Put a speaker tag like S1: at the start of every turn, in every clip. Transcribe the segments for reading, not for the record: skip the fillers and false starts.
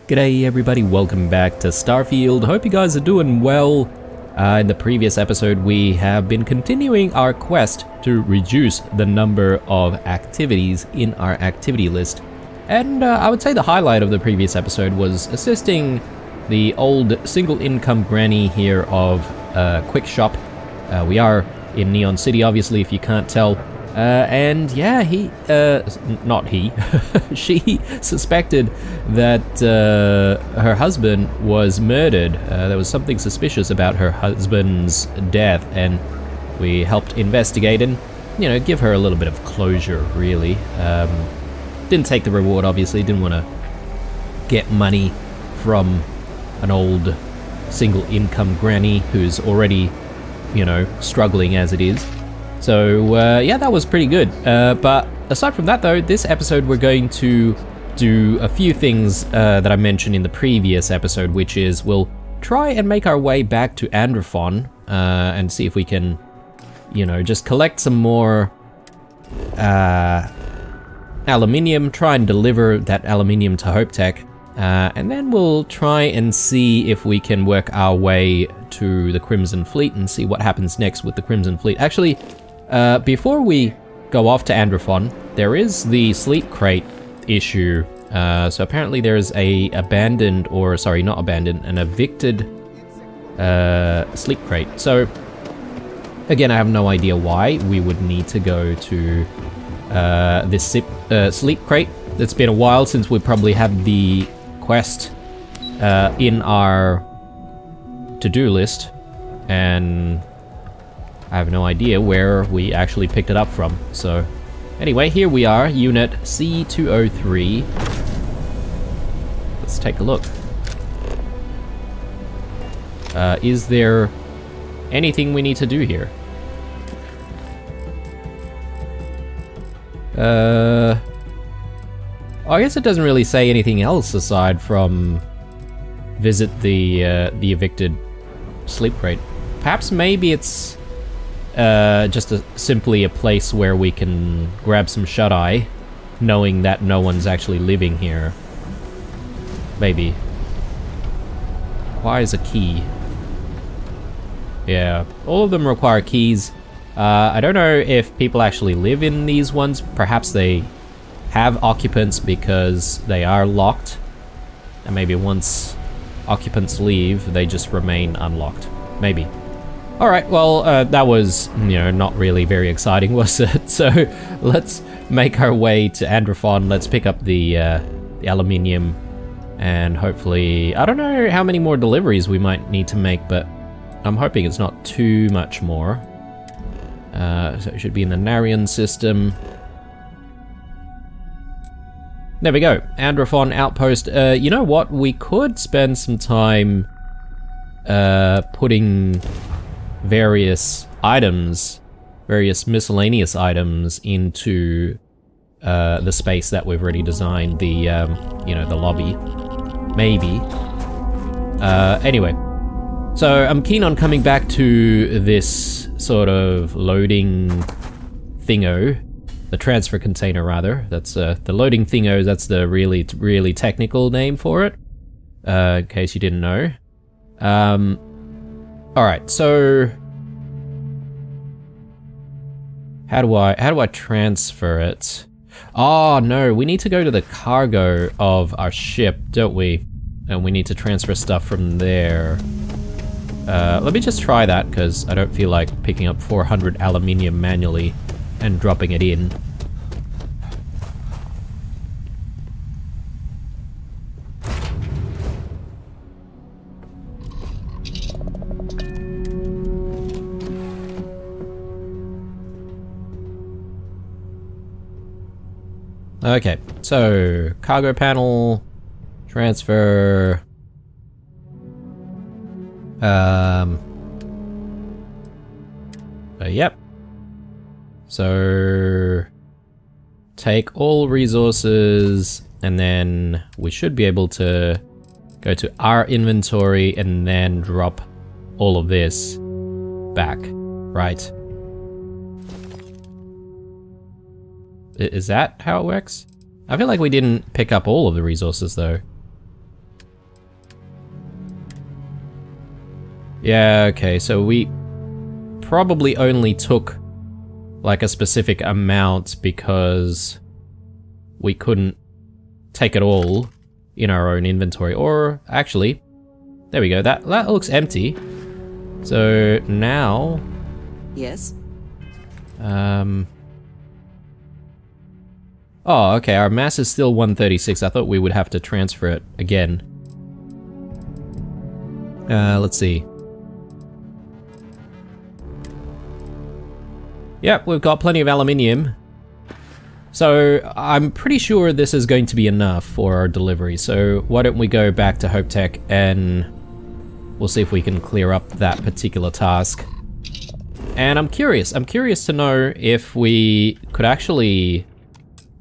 S1: G'day everybody, welcome back to Starfield. Hope you guys are doing well. In the previous episode we have been continuing our quest to reduce the number of activities in our activity list. And I would say the highlight of the previous episode was assisting the old single income granny here of Quick Shop. We are in Neon City, obviously, if you can't tell. And yeah, she suspected that her husband was murdered. There was something suspicious about her husband's death, and we helped investigate and, you know, give her a little bit of closure, really. Didn't take the reward, obviously, didn't want to get money from an old single income granny who's already, you know, struggling as it is. So yeah, that was pretty good. But aside from that though, this episode we're going to do a few things that I mentioned in the previous episode, which is we'll try and make our way back to Androphon and see if we can, you know, just collect some more aluminium, try and deliver that aluminium to Hope Tech, and then we'll try and see if we can work our way to the Crimson Fleet and see what happens next with the Crimson Fleet. Actually, before we go off to Androphon, there is the sleep crate issue. So apparently there is a abandoned, or sorry, not abandoned, an evicted sleep crate. So again, I have no idea why we would need to go to this sleep crate. It's been a while since we probably had the quest in our to-do list, and I have no idea where we actually picked it up from. So anyway, here we are, unit C203. Let's take a look. Is there anything we need to do here? I guess it doesn't really say anything else aside from visit the evicted sleep crate. Perhaps maybe it's just simply a place where we can grab some shut-eye, knowing that no one's actually living here. Maybe. Requires a key. Yeah, all of them require keys. I don't know if people actually live in these ones. Perhaps they have occupants because they are locked, and maybe once occupants leave, they just remain unlocked. Maybe. Alright, well, that was, you know, not really very exciting, was it? So, let's make our way to Androphon, let's pick up the aluminium, and hopefully, I don't know how many more deliveries we might need to make, but I'm hoping it's not too much more. So it should be in the Narian system. There we go, Androphon outpost. You know what, we could spend some time putting various items, various miscellaneous items into the space that we've already designed, the, you know, the lobby, maybe. Anyway, so I'm keen on coming back to this sort of loading thingo, the transfer container rather. That's the loading thingo, that's the really technical name for it, in case you didn't know. Alright, so how do I transfer it? Oh no, we need to go to the cargo of our ship, don't we? And we need to transfer stuff from there. Let me just try that, because I don't feel like picking up 400 aluminium manually and dropping it in. Okay, so cargo panel, transfer, yep. So take all resources, and then we should be able to go to our inventory and then drop all of this back, right? Is that how it works? I feel like we didn't pick up all of the resources though. Yeah, okay, so we probably only took like a specific amount because we couldn't take it all in our own inventory. Or actually, there we go, that looks empty. So now...
S2: Yes?
S1: Oh, okay, our mass is still 136. I thought we would have to transfer it again. Let's see. Yep, we've got plenty of aluminium. So I'm pretty sure this is going to be enough for our delivery. So why don't we go back to Hope Tech and we'll see if we can clear up that particular task. And I'm curious to know if we could actually,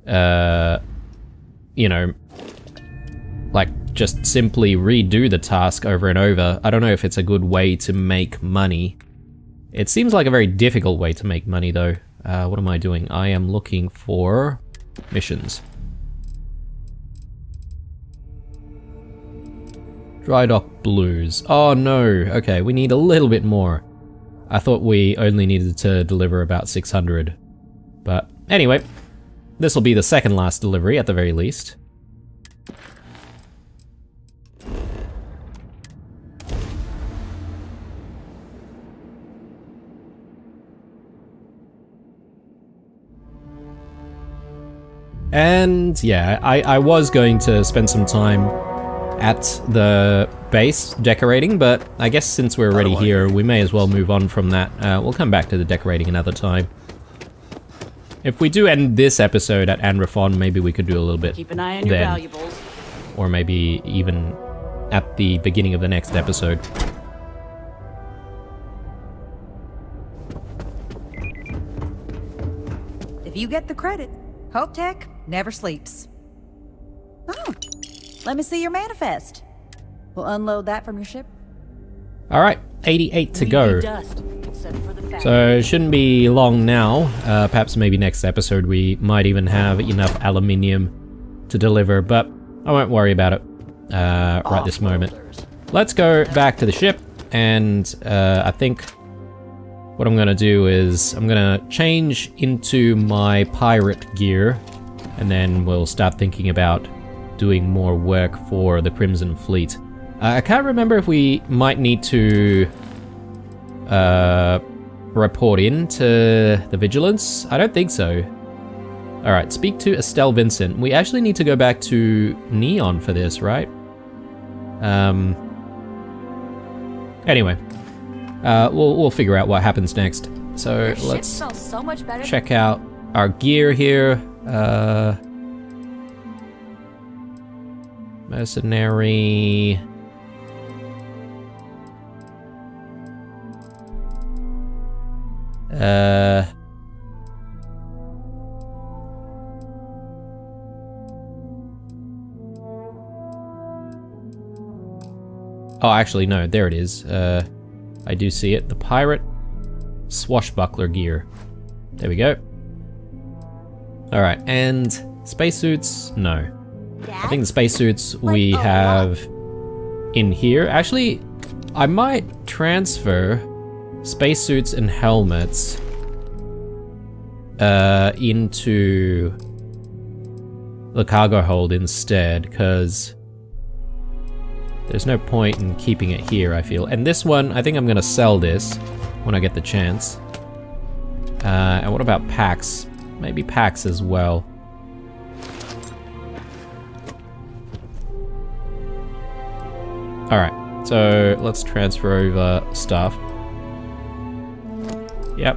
S1: you know, like just simply redo the task over and over. I don't know if it's a good way to make money. It seems like a very difficult way to make money though. What am I doing? I am looking for missions. Dry Dock Blues. Oh no, okay, we need a little bit more. I thought we only needed to deliver about 600. But anyway, this will be the second last delivery at the very least. And yeah, I was going to spend some time at the base decorating, but I guess since we're already here, we may as well move on from that. We'll come back to the decorating another time. If we do end this episode at Anrafon, maybe we could do a little bit
S2: Keep an eye on your
S1: then.
S2: valuables.
S1: Or maybe even at the beginning of the next episode.
S2: If you get the credit, Hope Tech never sleeps. Oh, let me see your manifest. We'll unload that from your ship.
S1: Alright, 88 to go.
S2: Dust, except for the fact
S1: So it shouldn't be long now. Perhaps maybe next episode we might even have enough aluminium to deliver, but I won't worry about it right this moment. Let's go back to the ship, and I think what I'm gonna do is I'm gonna change into my pirate gear, and then we'll start thinking about doing more work for the Crimson Fleet. I can't remember if we might need to report in to the Vigilance. I don't think so. Alright, speak to Estelle Vincent. We actually need to go back to Neon for this, right? Anyway, we'll figure out what happens next. So let's check out our gear here. Mercenary. Oh, actually, no, there it is. I do see it. The pirate swashbuckler gear. There we go. Alright, and spacesuits? No. I think the spacesuits we have in here. Actually, I might transfer spacesuits and helmets into the cargo hold instead, because there's no point in keeping it here, I feel. And this one, I think I'm gonna sell this when I get the chance. And what about packs? Maybe packs as well. Alright, so let's transfer over stuff. Yep,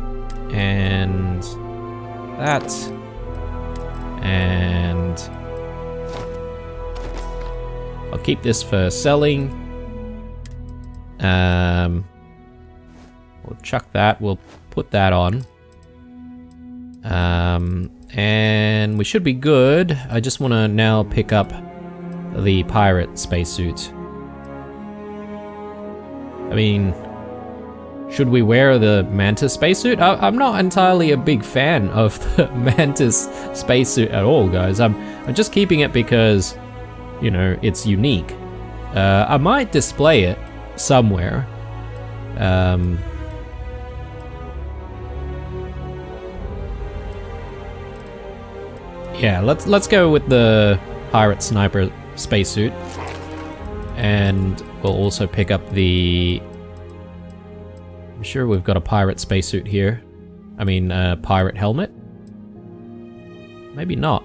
S1: and that, and I'll keep this for selling. We'll chuck that, we'll put that on. And we should be good. I just want to now pick up the pirate spacesuit. I mean, should we wear the Mantis spacesuit? I'm not entirely a big fan of the Mantis spacesuit at all, guys. I'm just keeping it because, you know, it's unique. I might display it somewhere, Yeah, let's go with the pirate sniper spacesuit, and we'll also pick up the. I'm sure we've got a pirate spacesuit here. I mean, pirate helmet. Maybe not.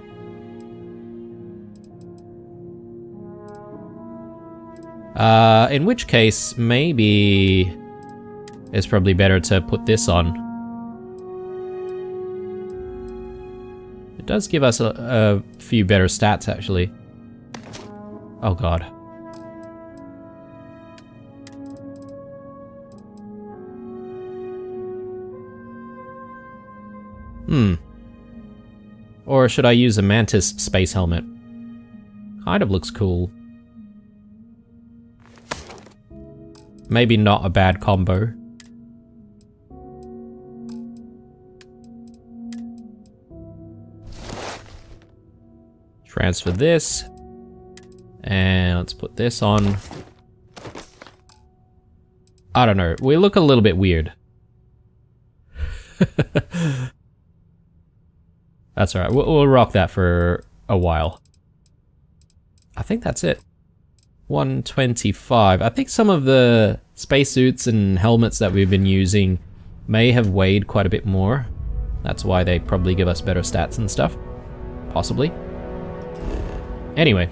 S1: In which case, maybe it's probably better to put this on. It does give us a few better stats, actually. Oh god. Or should I use a Mantis space helmet? Kind of looks cool. Maybe not a bad combo. Transfer this. And let's put this on. I don't know, we look a little bit weird. That's alright, we'll rock that for a while. I think that's it. 125. I think some of the spacesuits and helmets that we've been using may have weighed quite a bit more. That's why they probably give us better stats and stuff. Possibly. Anyway,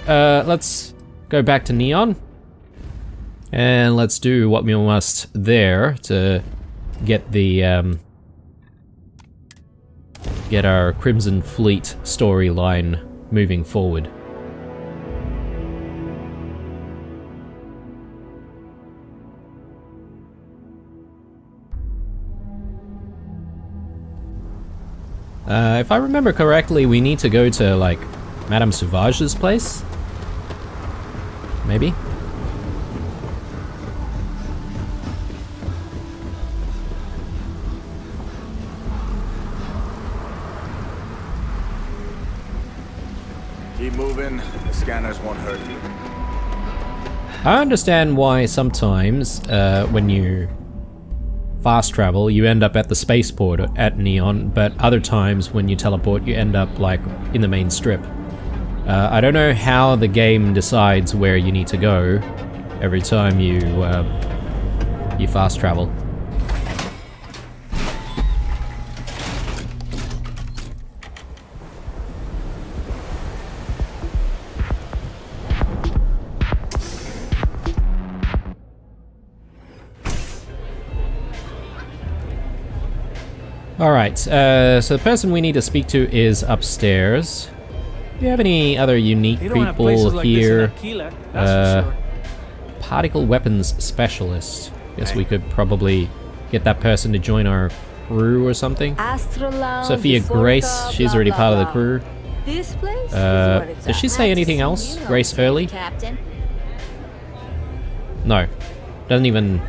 S1: let's go back to Neon. And let's do what we must there to get the, get our Crimson Fleet storyline moving forward. If I remember correctly, we need to go to, like, Madame Sauvage's place? Maybe?
S3: Keep moving, the scanners won't hurt you.
S1: I understand why sometimes, when you fast travel, you end up at the spaceport at Neon, but other times when you teleport, you end up, like, in the main strip. I don't know how the game decides where you need to go every time you fast travel. Alright, so the person we need to speak to is upstairs. Do you have any other unique people here? Particle weapons specialist. Guess we could probably get that person to join our crew or something. Sophia Grace, she's already part of the crew. Does she say anything else? Grace Hurley? No. Doesn't even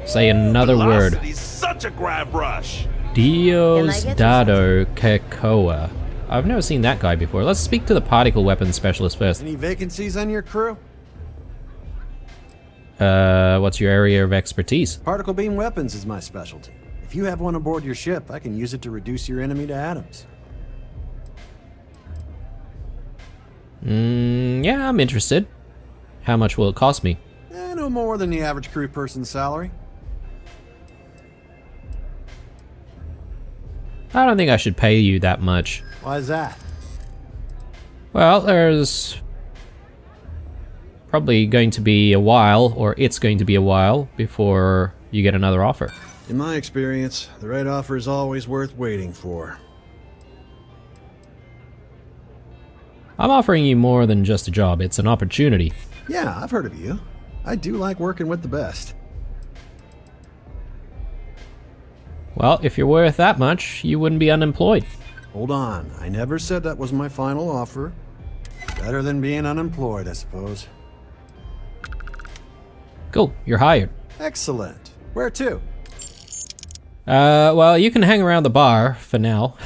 S1: say another word.
S3: Such a grab rush.
S1: Diosdado Kekoa. I've never seen that guy before. Let's speak to the particle weapons specialist first.
S4: Any vacancies on your crew?
S1: What's your area of expertise?
S4: Particle beam weapons is my specialty. If you have one aboard your ship, I can use it to reduce your enemy to atoms.
S1: Yeah, I'm interested. How much will it cost me?
S4: No more than the average crew person's salary.
S1: I don't think I should pay you that much.
S4: Why is that?
S1: Well, there's probably going to be a while, or it's going to be a while, before you get another offer.
S4: In my experience, the right offer is always worth waiting for.
S1: I'm offering you more than just a job, it's an opportunity.
S4: Yeah, I've heard of you. I do like working with the best.
S1: Well, if you're worth that much, you wouldn't be unemployed.
S4: Hold on, I never said that was my final offer. Better than being unemployed, I suppose.
S1: Cool, you're hired.
S4: Excellent. Where to?
S1: Well, you can hang around the bar for now.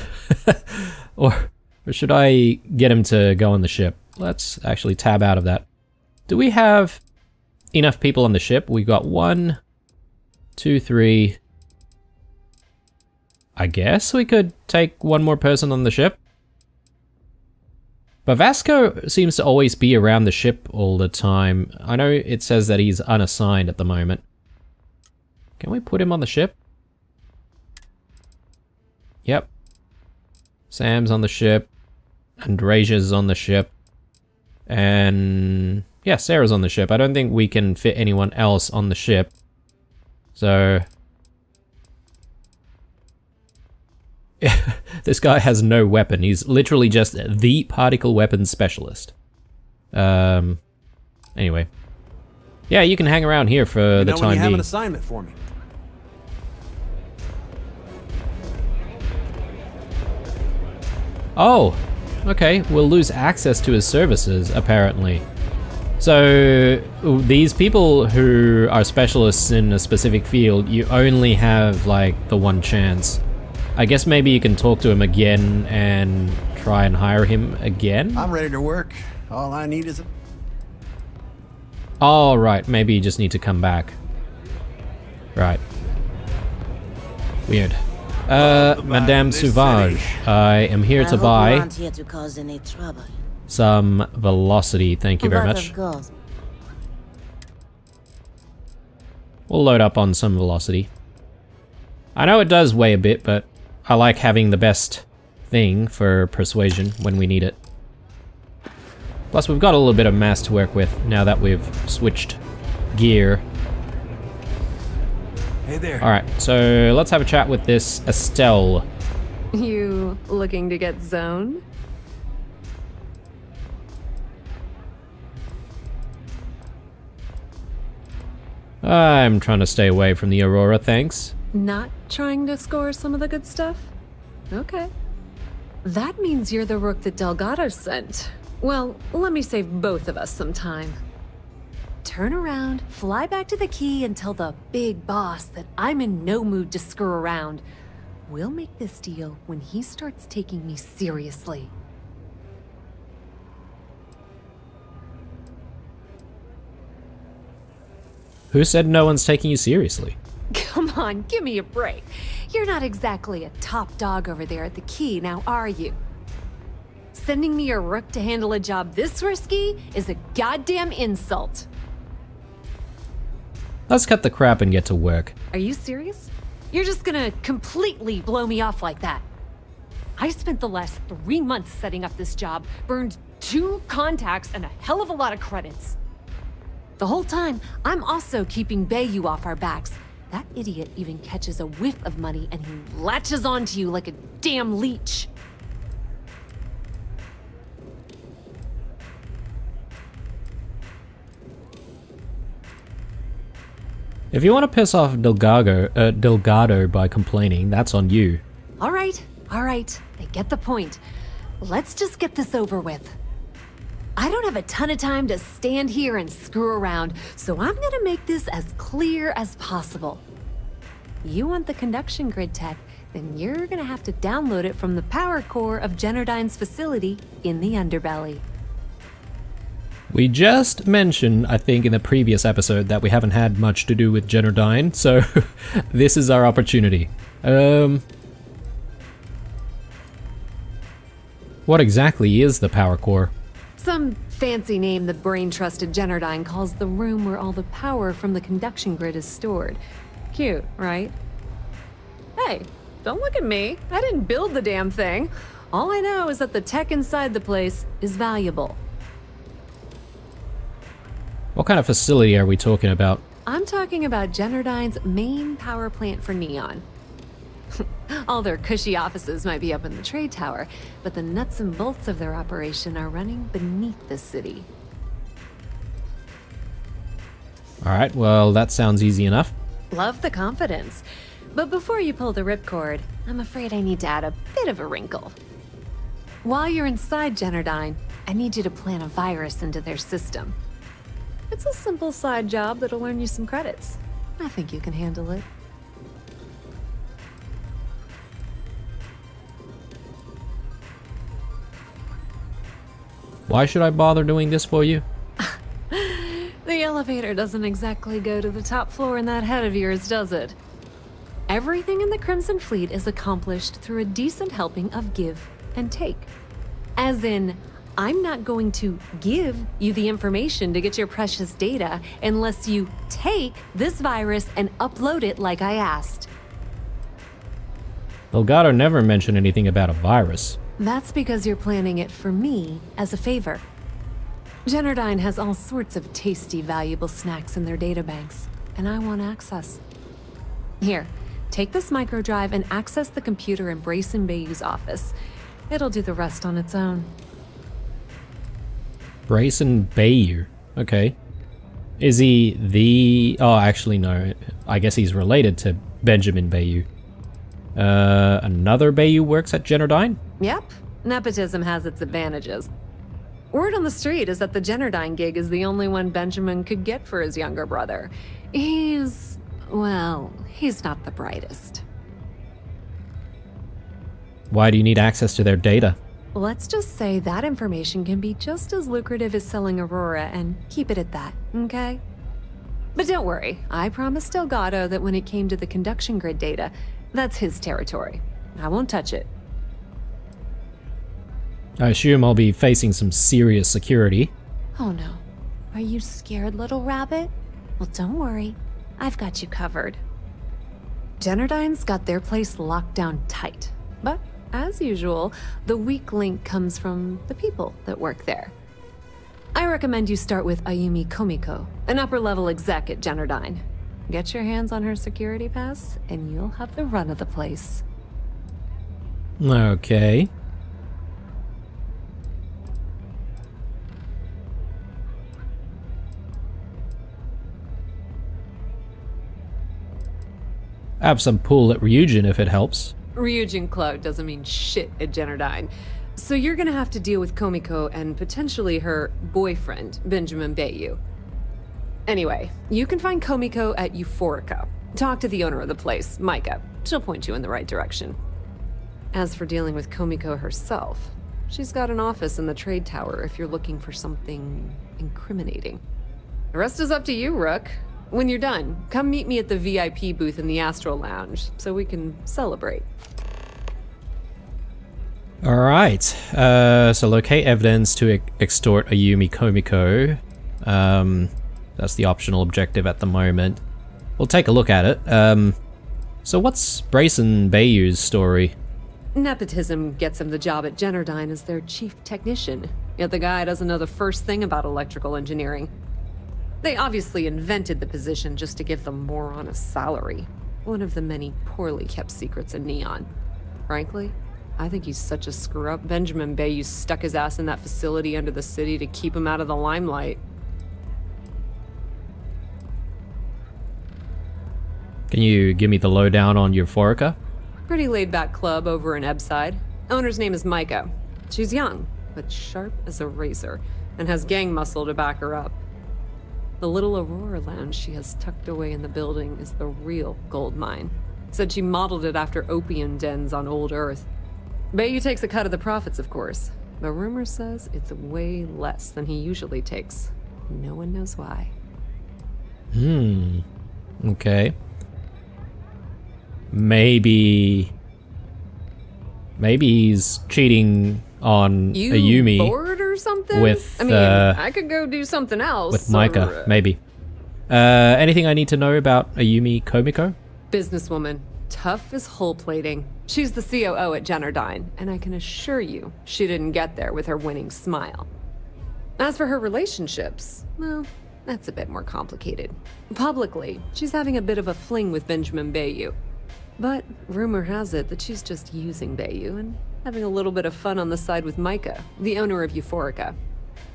S1: or should I get him to go on the ship? Let's actually tab out of that. Do we have enough people on the ship? We got 1, 2, 3. I guess we could take one more person on the ship. But Vasco seems to always be around the ship all the time. I know it says that he's unassigned at the moment. Can we put him on the ship? Yep. Sam's on the ship. Andresia's on the ship. And yeah, Sarah's on the ship. I don't think we can fit anyone else on the ship. So... this guy has no weapon. He's literally just the particle weapons specialist. Anyway. Yeah, you can hang around here for the time
S4: when you have
S1: being.
S4: an assignment for me.
S1: Oh, okay. We'll lose access to his services, apparently. So, these people who are specialists in a specific field, you only have, like, the one chance. I guess maybe you can talk to him again and try and hire him again?
S4: I'm ready to work. All I need is a...
S1: Oh, right. Maybe you just need to come back. Right. Weird. Madame Sauvage, I am here to buy some velocity. Thank you very much. We'll load up on some velocity. I know it does weigh a bit, but I like having the best thing for persuasion when we need it. Plus, we've got a little bit of mass to work with now that we've switched gear.
S4: Hey there.
S1: Alright, so let's have a chat with this Estelle.
S5: You looking to get zoned?
S1: I'm trying to stay away from the Aurora, thanks.
S5: Not trying to score some of the good stuff? Okay. That means you're the rook that Delgado sent. Well, let me save both of us some time. Turn around, fly back to the key, and tell the big boss that I'm in no mood to screw around. We'll make this deal when he starts taking me seriously.
S1: Who said no one's taking you seriously?
S5: Come on, give me a break. You're not exactly a top dog over there at the key, now are you? Sending me a rook to handle a job this risky is a goddamn insult.
S1: Let's cut the crap and get to work.
S5: Are you serious? You're just gonna completely blow me off like that? I spent the last 3 months setting up this job, burned 2 contacts and a hell of a lot of credits. The whole time, I'm also keeping Bayou off our backs. That idiot even catches a whiff of money and he latches onto you like a damn leech.
S1: If you want to piss off Delgado by complaining, that's on you.
S5: All right. I get the point. Let's just get this over with. I don't have a ton of time to stand here and screw around, so I'm gonna make this as clear as possible. You want the conduction grid tech, then you're gonna have to download it from the power core of Generdyne's facility in the underbelly.
S1: We just mentioned, I think in the previous episode, that we haven't had much to do with Generdyne, so this is our opportunity. What exactly is the power core?
S5: Some fancy name the brain-trusted Generdyne calls the room where all the power from the conduction grid is stored. Cute, right? Hey, don't look at me. I didn't build the damn thing. All I know is that the tech inside the place is valuable.
S1: What kind of facility are we talking about?
S5: I'm talking about Generdyne's main power plant for Neon. All their cushy offices might be up in the trade tower, but the nuts and bolts of their operation are running beneath the city.
S1: Alright, well that sounds easy enough.
S5: Love the confidence. But before you pull the ripcord, I'm afraid I need to add a bit of a wrinkle. While you're inside Generdyne, I need you to plant a virus into their system. It's a simple side job that'll earn you some credits. I think you can handle it.
S1: Why should I bother doing this for you?
S5: The The elevator doesn't exactly go to the top floor in that head of yours, does it? Everything in the Crimson Fleet is accomplished through a decent helping of give and take. As in, I'm not going to give you the information to get your precious data unless you take this virus and upload it like I asked.
S1: Delgado never mentioned anything about a virus.
S5: That's because you're planning it for me as a favor. Generdyne has all sorts of tasty, valuable snacks in their databanks, and I want access. Here, take this microdrive and access the computer in Brayson Bayou's office. It'll do the rest on its own.
S1: Brayson Bayou. Okay. Is he the... Oh, actually, no. I guess he's related to Benjamin Bayou. Another Bayou works at Generdyne?
S5: Yep. Nepotism has its advantages. Word on the street is that the Generdyne gig is the only one Benjamin could get for his younger brother. He's... well, he's not the brightest.
S1: Why do you need access to their data?
S5: Let's just say that information can be just as lucrative as selling Aurora, and keep it at that, okay? But don't worry, I promised Delgado that when it came to the conduction grid data, that's his territory. I won't touch it.
S1: I assume I'll be facing some serious security.
S5: Oh no. Are you scared, little rabbit? Well, don't worry. I've got you covered. Generdyne's got their place locked down tight. But, as usual, the weak link comes from the people that work there. I recommend you start with Ayumi Komiko, an upper-level exec at Generdyne. Get your hands on her security pass, and you'll have the run of the place.
S1: Okay. I have some pull at Ryujin if it helps.
S5: Ryujin Cloud doesn't mean shit at Generdyne. So you're gonna have to deal with Komiko and potentially her boyfriend, Benjamin Bayou. Anyway, you can find Komiko at Euphorica. Talk to the owner of the place, Micah. She'll point you in the right direction. As for dealing with Komiko herself, she's got an office in the trade tower if you're looking for something incriminating. The rest is up to you, Rook. When you're done, come meet me at the VIP booth in the Astral Lounge so we can celebrate.
S1: Alright, so locate evidence to extort Ayumi Komiko. That's the optional objective at the moment. We'll take a look at it. So what's Brayson Bayou's story?
S5: Nepotism gets him the job at Generdyne as their chief technician, yet the guy doesn't know the first thing about electrical engineering. They obviously invented the position just to give the moron a salary. One of the many poorly kept secrets in Neon. Frankly, I think he's such a screw-up. Benjamin Bayou stuck his ass in that facility under the city to keep him out of the limelight.
S1: Can you give me the lowdown on Euphorica?
S5: Pretty laid-back club over in Ebside. Owner's name is Micah. She's young, but sharp as a razor, and has gang muscle to back her up. The little Aurora Lounge she has tucked away in the building is the real gold mine. Said she modeled it after opium dens on old Earth. Bayou takes a cut of the profits, of course, but rumor says it's way less than he usually takes. No one knows why.
S1: Okay. Maybe he's cheating on Ayumi.
S5: Bored or something?
S1: With,
S5: I mean, I could go do something else.
S1: With Micah, maybe. Anything I need to know about Ayumi Komiko?
S5: Businesswoman. Tough as hull plating. She's the COO at Generdyne, and I can assure you she didn't get there with her winning smile. As for her relationships, well, that's a bit more complicated. Publicly, she's having a bit of a fling with Benjamin Bayou. But rumor has it that she's just using Bayou and having a little bit of fun on the side with Micah, the owner of Euphorica.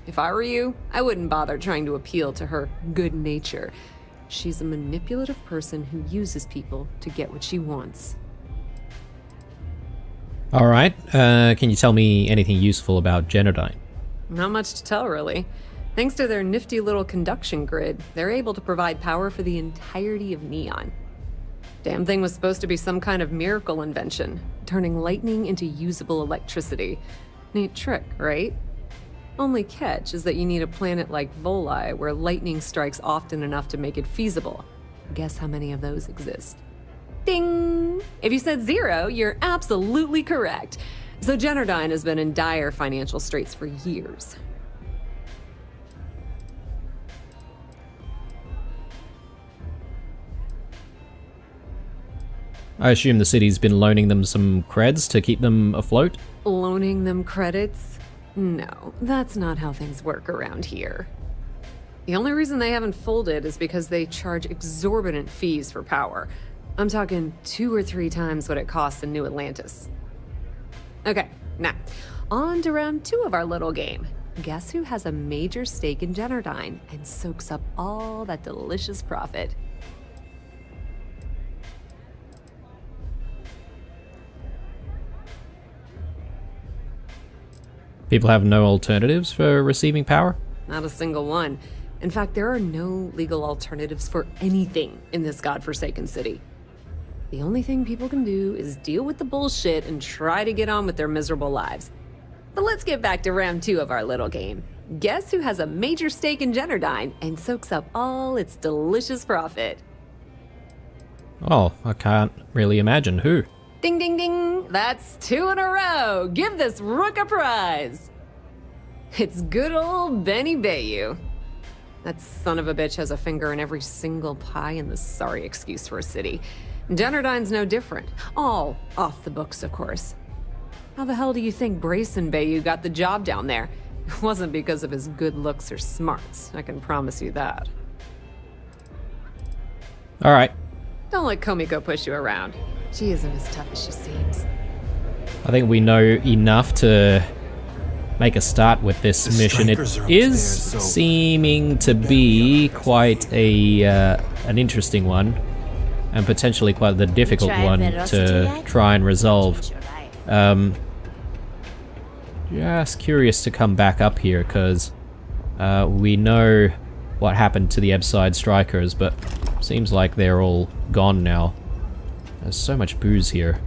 S5: If I were you, I wouldn't bother trying to appeal to her good nature. She's a manipulative person who uses people to get what she wants.
S1: Alright, can you tell me anything useful about Generdyne?
S5: Not much to tell, really. Thanks to their nifty little conduction grid, they're able to provide power for the entirety of Neon. Damn thing was supposed to be some kind of miracle invention, turning lightning into usable electricity. Neat trick, right? Only catch is that you need a planet like Voli where lightning strikes often enough to make it feasible. Guess how many of those exist? Ding! If you said 0, you're absolutely correct. So Generdyne has been in dire financial straits for years.
S1: I assume the city's been loaning them some creds to keep them afloat?
S5: Loaning them credits? No, that's not how things work around here. The only reason they haven't folded is because they charge exorbitant fees for power. I'm talking 2 or 3 times what it costs in New Atlantis. Okay, now, on to round 2 of our little game. Guess who has a major stake in Generdyne and soaks up all that delicious profit?
S1: People have no alternatives for receiving power?
S5: Not a single one. In fact, there are no legal alternatives for anything in this godforsaken city. The only thing people can do is deal with the bullshit and try to get on with their miserable lives. But let's get back to round 2 of our little game. Guess who has a major stake in Generdyne and soaks up all its delicious profit?
S1: Oh, I can't really imagine who.
S5: Ding, ding, ding! That's 2 in a row! Give this rook a prize! It's good old Benny Bayou. That son of a bitch has a finger in every single pie in the sorry excuse for a city. Generdyne's no different. All off the books, of course. How the hell do you think Brayson Bayou got the job down there? It wasn't because of his good looks or smarts, I can promise you that.
S1: Alright,
S5: Don't let Komiko push you around. She isn't as tough as she seems.
S1: I think we know enough to make a start with this mission. It is seeming to be quite an interesting one, and potentially quite the difficult one to try and resolve. Just curious to come back up here, because we know what happened to the Ebside Strikers, but seems like they're all gone now. There's so much booze here.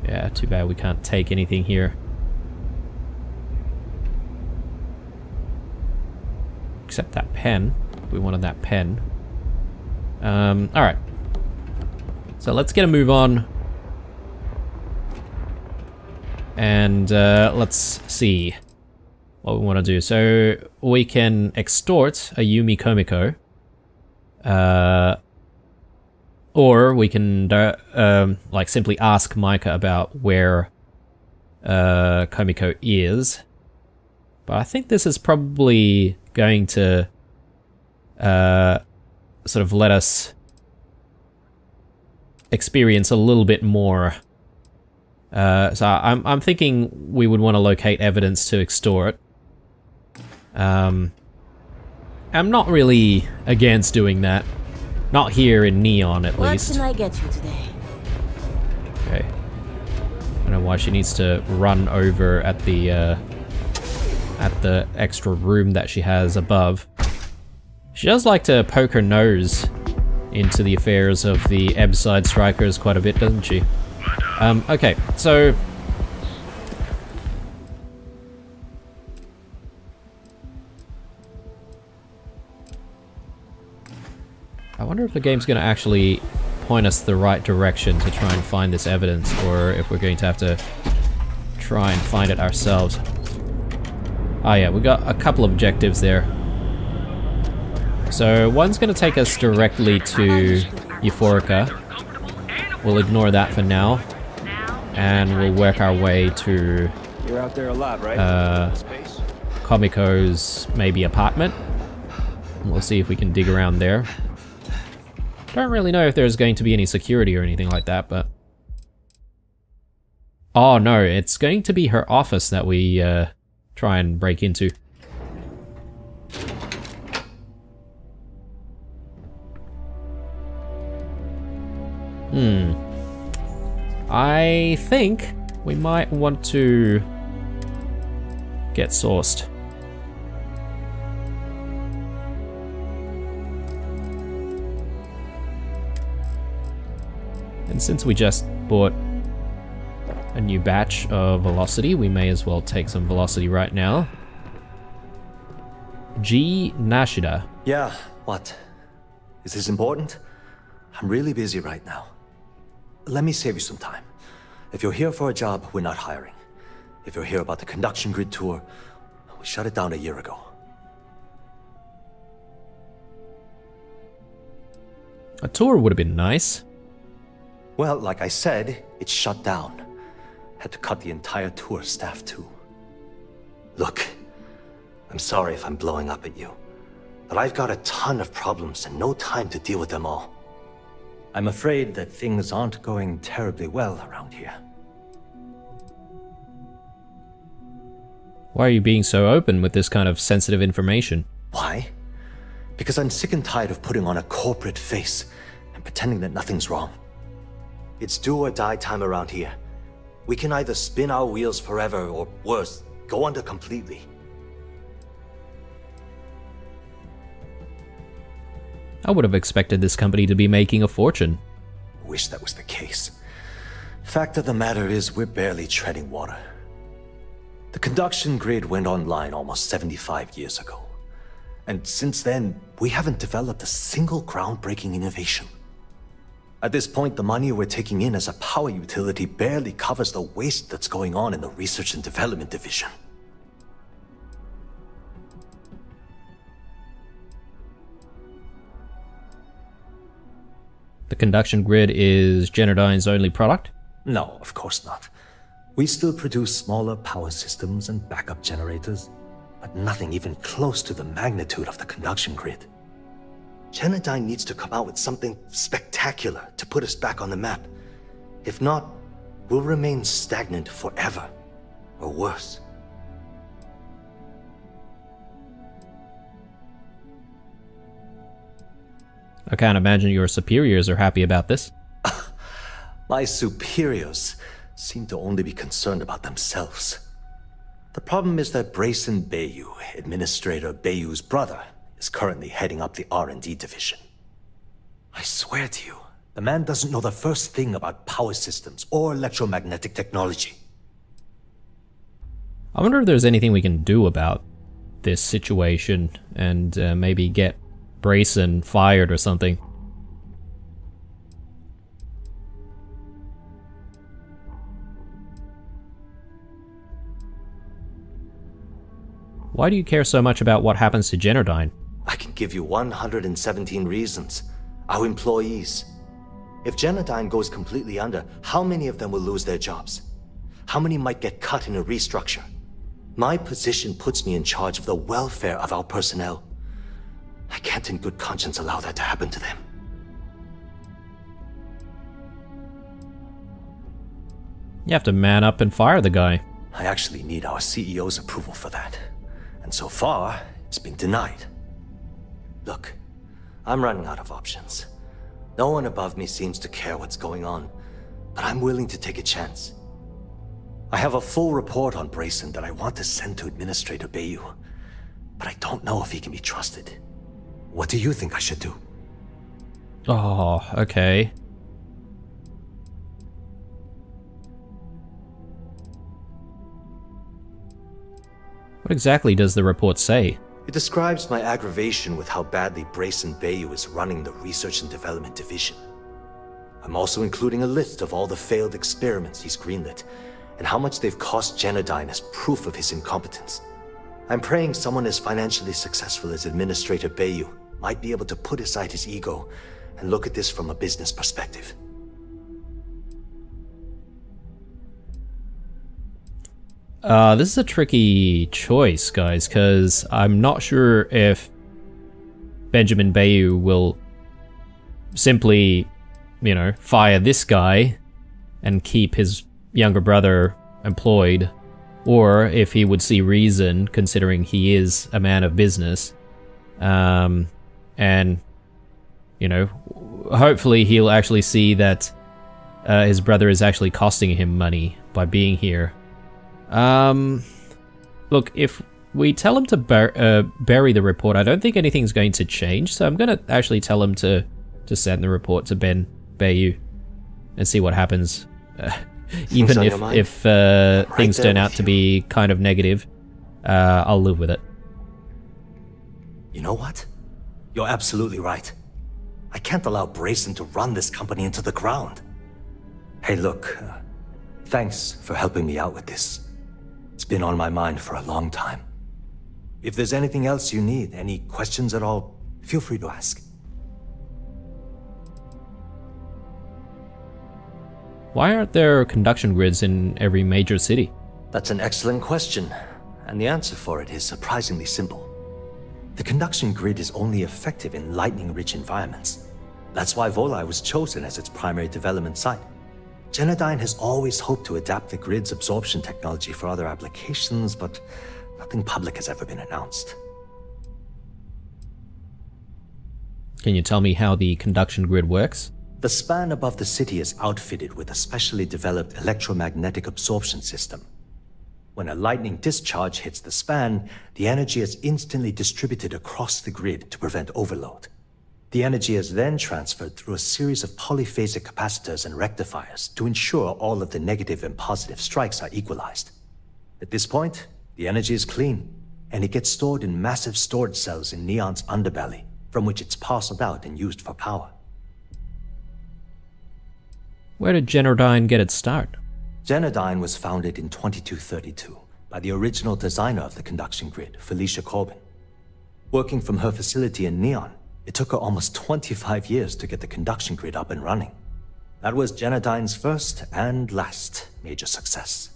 S1: Yeah, too bad we can't take anything here. Except that pen. We wanted that pen. Alright. So let's get a move on. And let's see what we want to do. So we can extort a Yumi Komiko. Or we can like simply ask Micah about where Komiko is. But I think this is probably going to sort of let us experience a little bit more. So I'm thinking we would want to locate evidence to extort. I'm not really against doing that. Not here in Neon, at least.
S6: What can I get you today?
S1: Okay. I don't know why she needs to run over at the extra room that she has above. She does like to poke her nose into the affairs of the Ebside Strikers quite a bit, doesn't she? Okay, so... I wonder if the game's going to actually point us the right direction to try and find this evidence, or if we're going to have to try and find it ourselves. Ah yeah, we got a couple of objectives there. So one's going to take us directly to Euphorica. We'll ignore that for now, and we'll work our way to
S3: You're out there a lot, right?
S1: Komiko's maybe apartment. And we'll see if we can dig around there. Don't really know if there's going to be any security or anything like that, but... Oh no, it's going to be her office that we try and break into. I think we might want to get sourced. And since we just bought a new batch of velocity. We may as well take some velocity right now. G. Nashida.
S6: Yeah, what? Is this important? I'm really busy right now. Let me save you some time. If you're here for a job, we're not hiring. If you're here about the conduction grid tour, we shut it down a year ago.
S1: A tour would have been nice.
S6: Well, like I said, it's shut down. Had to cut the entire tour staff too. Look, I'm sorry if I'm blowing up at you, but I've got a ton of problems and no time to deal with them all. I'm afraid that things aren't going terribly well around here.
S1: Why are you being so open with this kind of sensitive information?
S6: Why? Because I'm sick and tired of putting on a corporate face and pretending that nothing's wrong. It's do or die time around here. We can either spin our wheels forever or worse, go under completely.
S1: I would have expected this company to be making a fortune.
S6: Wish that was the case. Fact of the matter is, we're barely treading water. The conduction grid went online almost 75 years ago. And since then, we haven't developed a single groundbreaking innovation. At this point, the money we're taking in as a power utility barely covers the waste that's going on in the research and development division.
S1: The conduction grid is Generdyne's only product?
S6: No, of course not. We still produce smaller power systems and backup generators, but nothing even close to the magnitude of the conduction grid. Generdyne needs to come out with something spectacular to put us back on the map. If not, we'll remain stagnant forever, or worse.
S1: I can't imagine your superiors are happy about this.
S6: My superiors seem to only be concerned about themselves. The problem is that Brayson Bayou, Administrator Bayou's brother, is currently heading up the R&D division. I swear to you, the man doesn't know the first thing about power systems or electromagnetic technology.
S1: I wonder if there's anything we can do about this situation and maybe get Brayson fired or something. Why do you care so much about what happens to Generdyne?
S6: I can give you 117 reasons. Our employees. If Generdyne goes completely under, how many of them will lose their jobs? How many might get cut in a restructure? My position puts me in charge of the welfare of our personnel. I can't in good conscience allow that to happen to them.
S1: You have to man up and fire the guy.
S6: I actually need our CEO's approval for that. And so far, it's been denied. Look, I'm running out of options. No one above me seems to care what's going on, but I'm willing to take a chance. I have a full report on Brayson that I want to send to Administrator Bayou, but I don't know if he can be trusted. What do you think I should do?
S1: Oh, okay. What exactly does the report say?
S6: It describes my aggravation with how badly Brayson Bayou is running the Research and Development Division. I'm also including a list of all the failed experiments he's greenlit, and how much they've cost Generdyne as proof of his incompetence. I'm praying someone as financially successful as Administrator Bayou might be able to put aside his ego and look at this from a business perspective.
S1: This is a tricky choice, guys, because I'm not sure if Benjamin Bayou will simply, you know, fire this guy and keep his younger brother employed, or if he would see reason, considering he is a man of business, and, you know, hopefully he'll actually see that his brother is actually costing him money by being here. Look, if we tell him to bury the report, I don't think anything's going to change, so I'm gonna actually tell him to send the report to Ben Bayou and see what happens. Even
S6: on your mind?
S1: if things
S6: there
S1: turn out
S6: with
S1: to
S6: you.
S1: be kind of negative, I'll live with it.
S6: You know what? You're absolutely right. I can't allow Brayson to run this company into the ground. Hey, look, thanks for helping me out with this. It's been on my mind for a long time. If there's anything else you need, any questions at all, feel free to ask.
S1: Why aren't there conduction grids in every major city?
S6: That's an excellent question, and the answer for it is surprisingly simple. The conduction grid is only effective in lightning-rich environments. That's why Volai was chosen as its primary development site. Generdyne has always hoped to adapt the grid's absorption technology for other applications, but nothing public has ever been announced.
S1: Can you tell me how the conduction grid works?
S6: The span above the city is outfitted with a specially developed electromagnetic absorption system. When a lightning discharge hits the span, the energy is instantly distributed across the grid to prevent overload. The energy is then transferred through a series of polyphasic capacitors and rectifiers to ensure all of the negative and positive strikes are equalized. At this point, the energy is clean, and it gets stored in massive storage cells in Neon's underbelly, from which it's parceled out and used for power.
S1: Where did Generdyne get its start?
S6: Generdyne was founded in 2232 by the original designer of the conduction grid, Felicia Corbin. Working from her facility in Neon, it took her almost 25 years to get the conduction grid up and running. That was Generdyne's first and last major success.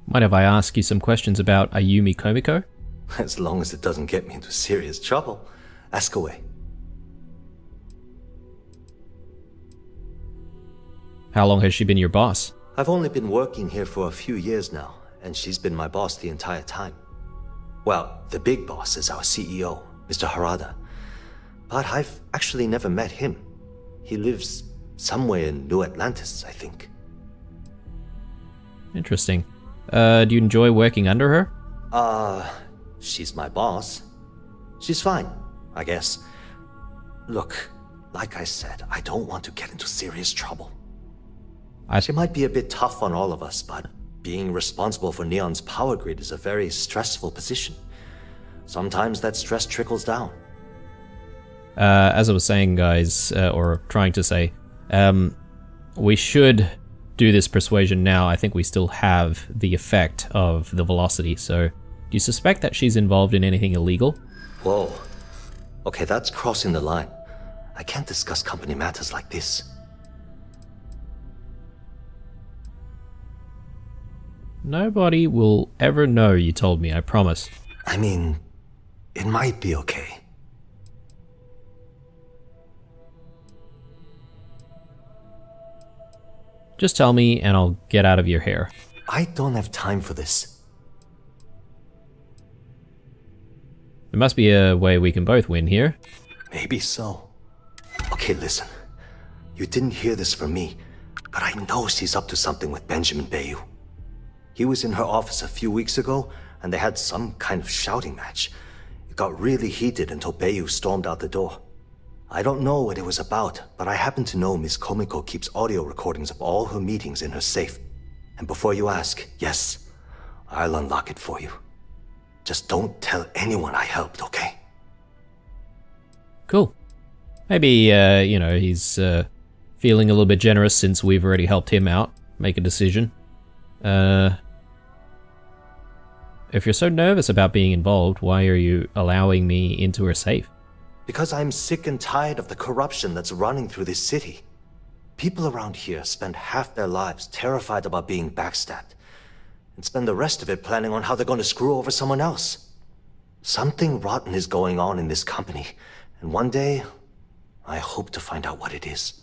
S1: Mind if I ask you some questions about Ayumi Komiko?
S6: As long as it doesn't get me into serious trouble, ask away.
S1: How long has she been your boss?
S6: I've only been working here for a few years now, and she's been my boss the entire time. Well, the big boss is our CEO, Mr. Harada. But I've actually never met him. He lives somewhere in New Atlantis, I think.
S1: Interesting. Do you enjoy working under her?
S6: She's my boss. She's fine, I guess. Look, like I said, I don't want to get into serious trouble. She might be a bit tough on all of us, but being responsible for Neon's power grid is a very stressful position. Sometimes that stress trickles down.
S1: As I was saying, guys, or trying to say, we should do this persuasion now. I think we still have the effect of the velocity, so do you suspect that she's involved in anything illegal?
S6: Whoa. Okay, that's crossing the line. I can't discuss company matters like this.
S1: Nobody will ever know, you told me, I promise.
S6: I mean, it might be okay.
S1: Just tell me and I'll get out of your hair.
S6: I don't have time for this.
S1: There must be a way we can both win here.
S6: Maybe so. Okay, listen. You didn't hear this from me, but I know she's up to something with Benjamin Bayou. He was in her office a few weeks ago, and they had some kind of shouting match. It got really heated until Bayou stormed out the door. I don't know what it was about, but I happen to know Miss Komiko keeps audio recordings of all her meetings in her safe. And before you ask, yes, I'll unlock it for you. Just don't tell anyone I helped, okay?
S1: Cool. Maybe, you know, he's feeling a little bit generous since we've already helped him out make a decision. If you're so nervous about being involved, why are you allowing me into her safe?
S6: Because I'm sick and tired of the corruption that's running through this city. People around here spend half their lives terrified about being backstabbed, and spend the rest of it planning on how they're going to screw over someone else. Something rotten is going on in this company, and one day, I hope to find out what it is.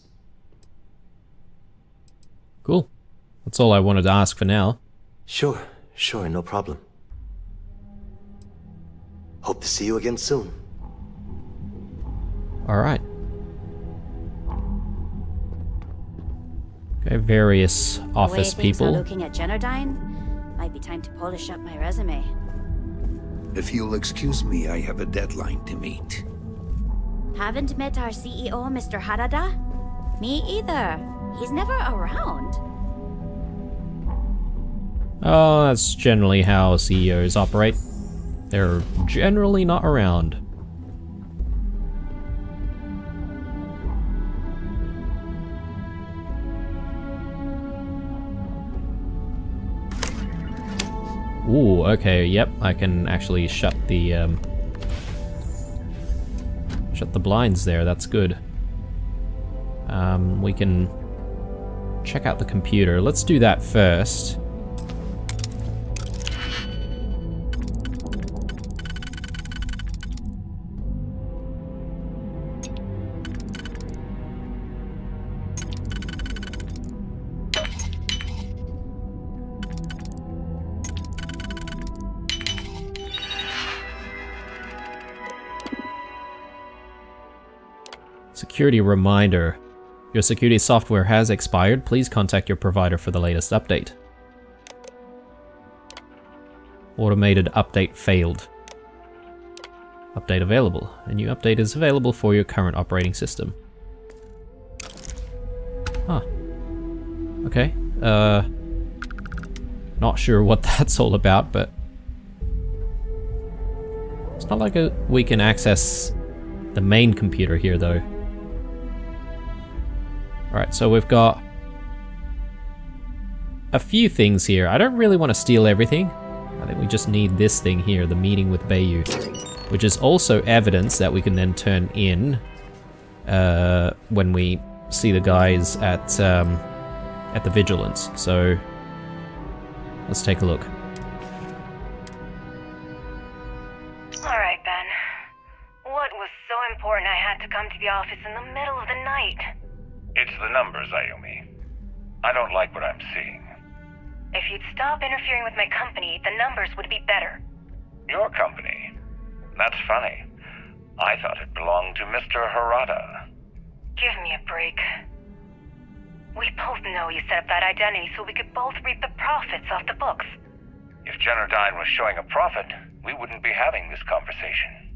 S1: Cool. That's all I wanted to ask for now.
S6: Sure, no problem. Hope to see you again soon.
S1: Alright. Okay, various office
S7: the way things are
S1: people.
S7: looking at Generdyne, might be time to polish up my resume.
S8: If you'll excuse me, I have a deadline to meet.
S7: Haven't met our CEO, Mr. Harada? Me either. He's never around.
S1: Oh, that's generally how CEOs operate. They're generally not around. Ooh, okay, yep, I can actually shut the blinds there, that's good. We can check out the computer. Let's do that first. Security reminder. Your security software has expired. Please contact your provider for the latest update. Automated update failed. Update available. A new update is available for your current operating system. Huh. Okay. Not sure what that's all about, but it's not like we can access the main computer here, though. Alright, so we've got a few things here. I don't really want to steal everything. I think we just need this thing here, the meeting with Bayou, which is also evidence that we can then turn in when we see the guys at the Vigilance. So let's take a look.
S9: Alright, Ben. What was so important I had to come to the office in the middle of the night?
S10: It's the numbers, Ayumi. I don't like what I'm seeing.
S9: If you'd stop interfering with my company, the numbers would be better.
S10: Your company? That's funny. I thought it belonged to Mr. Harada.
S9: Give me a break. We both know you set up that identity so we could both reap the profits off the books.
S10: If Generdyne was showing a profit, we wouldn't be having this conversation.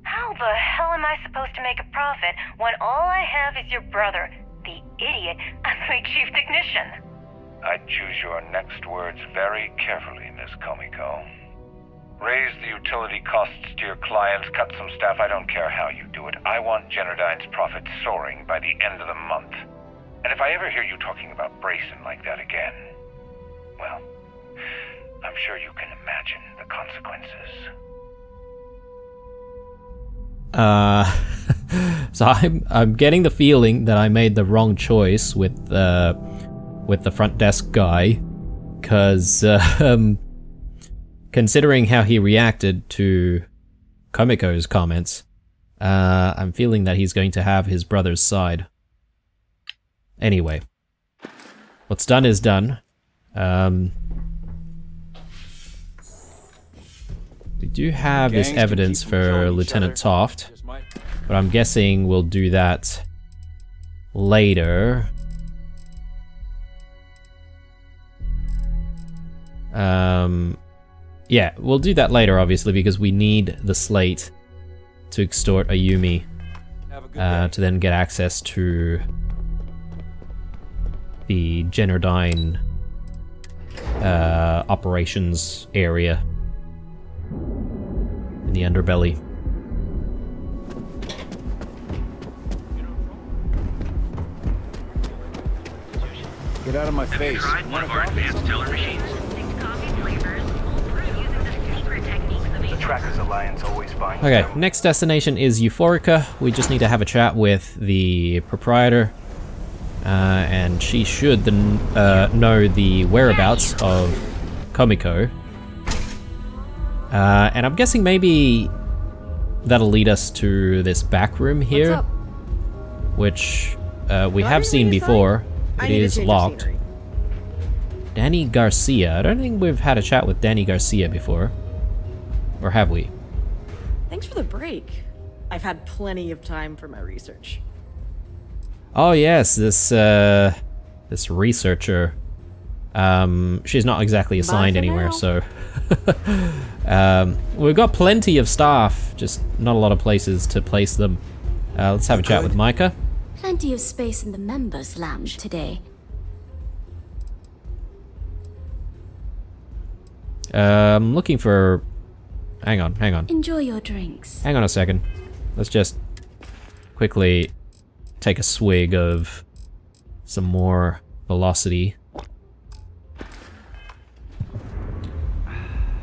S9: How the hell am I supposed to make a profit when all I have is your brother, the idiot, as my chief technician?
S10: I'd choose your next words very carefully, Miss Komiko. Raise the utility costs to your clients, cut some staff, I don't care how you do it. I want Generdyne's profits soaring by the end of the month. And if I ever hear you talking about Brayson like that again, well, I'm sure you can imagine the consequences.
S1: So I'm getting the feeling that I made the wrong choice with the front desk guy, because considering how he reacted to Komiko's comments, I'm feeling that he's going to have his brother's side. Anyway, what's done is done. We do have this evidence for Lieutenant Toft, but I'm guessing we'll do that later. Yeah, we'll do that later, obviously, because we need the slate to extort Ayumi to then get access to the Generdyne operations area in the underbelly.
S3: Get out of my face.
S11: One of our advanced teller machines.
S3: The Trackers Alliance always finds
S1: Okay,
S3: them.
S1: next destination is Euphorica. We just need to have a chat with the proprietor, and she should know the whereabouts of Komiko. And I'm guessing maybe that'll lead us to this back room here, which we have seen before. It is locked. Danny Garcia. I don't think we've had a chat with Danny Garcia before. Or have we?
S12: Thanks for the break. I've had plenty of time for my research.
S1: Oh yes, this researcher. She's not exactly assigned anywhere, so we've got plenty of staff, just not a lot of places to place them. Let's have a chat with Micah.
S7: plenty of space in the members' lounge today.
S1: I'm looking for... Hang on.
S7: Enjoy your drinks.
S1: Hang on a second. Let's just quickly take a swig of some more velocity.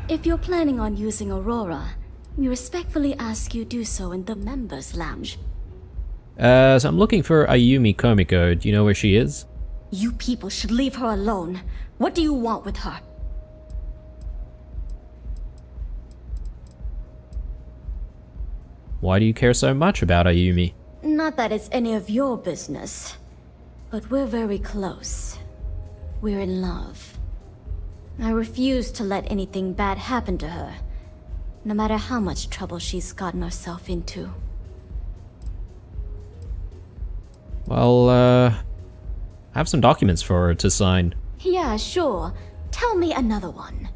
S7: If you're planning on using Aurora, we respectfully ask you do so in the members' lounge.
S1: So I'm looking for Ayumi Komiko. Do you know where she is?
S7: You people should leave her alone. What do you want with her?
S1: Why do you care so much about Ayumi?
S7: Not that it's any of your business, but we're very close. We're in love. I refuse to let anything bad happen to her, no matter how much trouble she's gotten herself into.
S1: Well, I have some documents for her to sign.
S7: Yeah, sure. Tell me another one.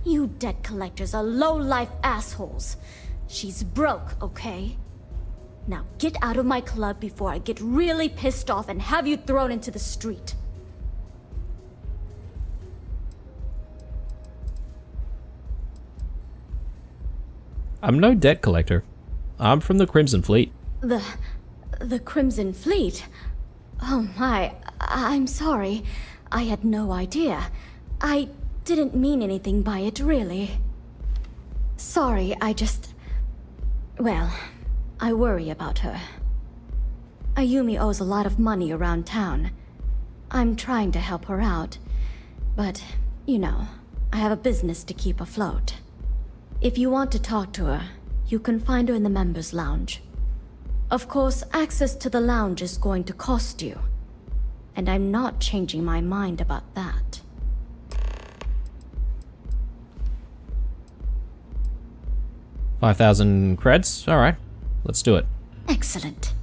S7: You debt collectors are low-life assholes. She's broke, okay? Now get out of my club before I get really pissed off and have you thrown into the street.
S1: I'm no debt collector. I'm from the Crimson Fleet.
S7: The Crimson Fleet? Oh my, I'm sorry. I had no idea. I didn't mean anything by it, really. Sorry, well, I worry about her. Ayumi owes a lot of money around town. I'm trying to help her out, but, you know, I have a business to keep afloat. If you want to talk to her, you can find her in the members' lounge. Of course, access to the lounge is going to cost you, and I'm not changing my mind about that.
S1: $5,000 creds? Alright, let's do it.
S7: Excellent.